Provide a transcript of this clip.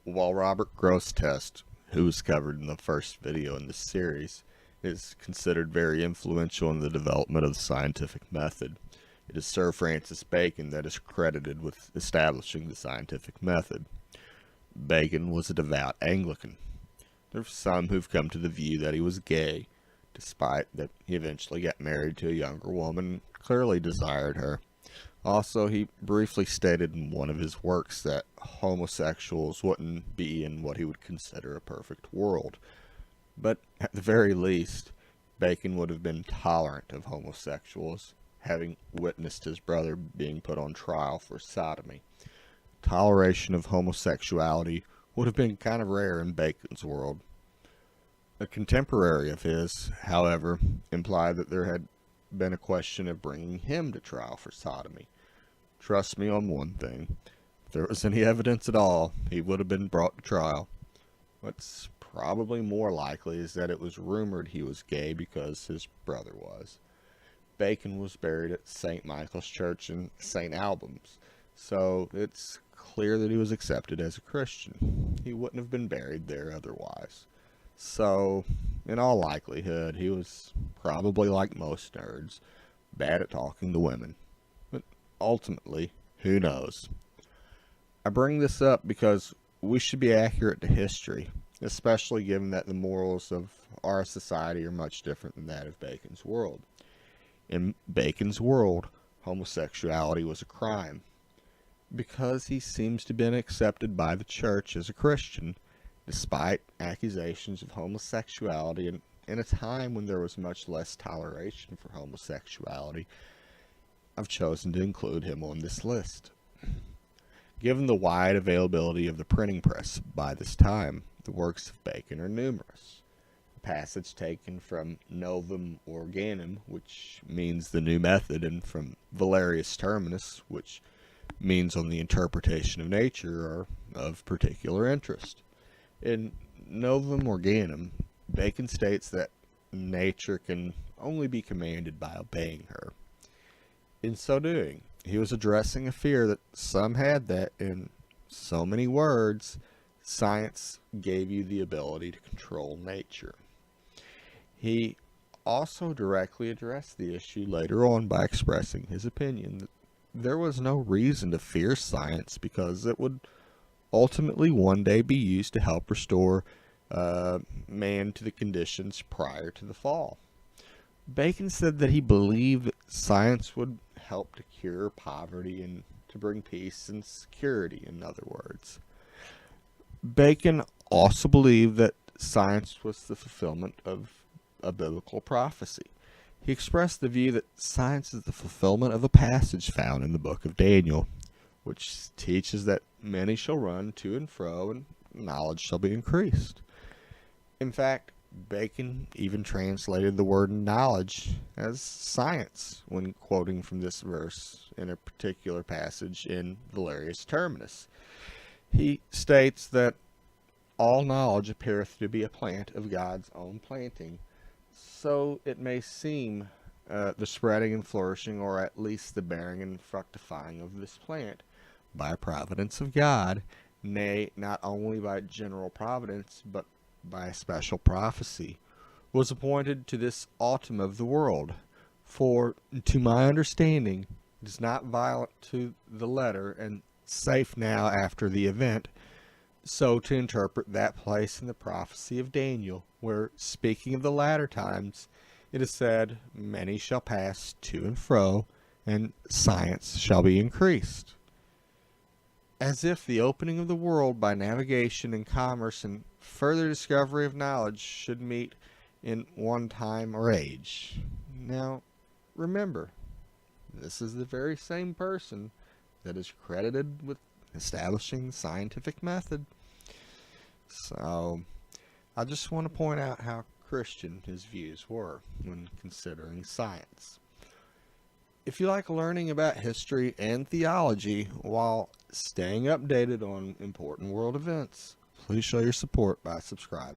While Robert Grosseteste, who was covered in the first video in this series, is considered very influential in the development of the scientific method, it is Sir Francis Bacon that is credited with establishing the scientific method. Bacon was a devout Anglican. There are some who've come to the view that he was gay, despite that he eventually got married to a younger woman and clearly desired her. Also, he briefly stated in one of his works that homosexuals wouldn't be in what he would consider a perfect world. But at the very least, Bacon would have been tolerant of homosexuals, having witnessed his brother being put on trial for sodomy. Toleration of homosexuality would have been kind of rare in Bacon's world. A contemporary of his, however, implied that there had been a question of bringing him to trial for sodomy. Trust me on one thing, if there was any evidence at all, he would have been brought to trial. What's probably more likely is that it was rumored he was gay because his brother was. Bacon was buried at St. Michael's Church in St. Albans, so it's clear that he was accepted as a Christian. He wouldn't have been buried there otherwise. So, in all likelihood, he was probably like most nerds, bad at talking to women. But ultimately, who knows? I bring this up because we should be accurate to history, especially given that the morals of our society are much different than that of Bacon's world. In Bacon's world, homosexuality was a crime. Because he seems to have been accepted by the church as a Christian, despite accusations of homosexuality, and in a time when there was much less toleration for homosexuality, I've chosen to include him on this list. Given the wide availability of the printing press by this time, the works of Bacon are numerous. A passage taken from Novum Organum, which means the new method, and from Valerius Terminus, which means on the interpretation of nature, are of particular interest. In Novum Organum, Bacon states that nature can only be commanded by obeying her. In so doing, he was addressing a fear that some had that, in so many words, science gave you the ability to control nature. He also directly addressed the issue later on by expressing his opinion that there was no reason to fear science because it would ultimately one day be used to help restore man to the conditions prior to the fall. Bacon said that he believed that science would help to cure poverty and to bring peace and security, in other words. Bacon also believed that science was the fulfillment of a biblical prophecy. He expressed the view that science is the fulfillment of a passage found in the book of Daniel, which teaches that many shall run to and fro, and knowledge shall be increased. In fact, Bacon even translated the word knowledge as science when quoting from this verse in a particular passage in Valerius Terminus. He states that all knowledge appeareth to be a plant of God's own planting, so it may seem the spreading and flourishing, or at least the bearing and fructifying of this plant, by providence of God, nay, not only by general providence, but by a special prophecy, was appointed to this autumn of the world. For, to my understanding, it is not violent to the letter, and safe now after the event, so to interpret that place in the prophecy of Daniel, where, speaking of the latter times, it is said, many shall pass to and fro, and science shall be increased. As if the opening of the world by navigation and commerce and further discovery of knowledge should meet in one time or age. Now, remember, this is the very same person that is credited with establishing the scientific method. So, I just want to point out how Christian his views were when considering science. If you like learning about history and theology while staying updated on important world events, please show your support by subscribing.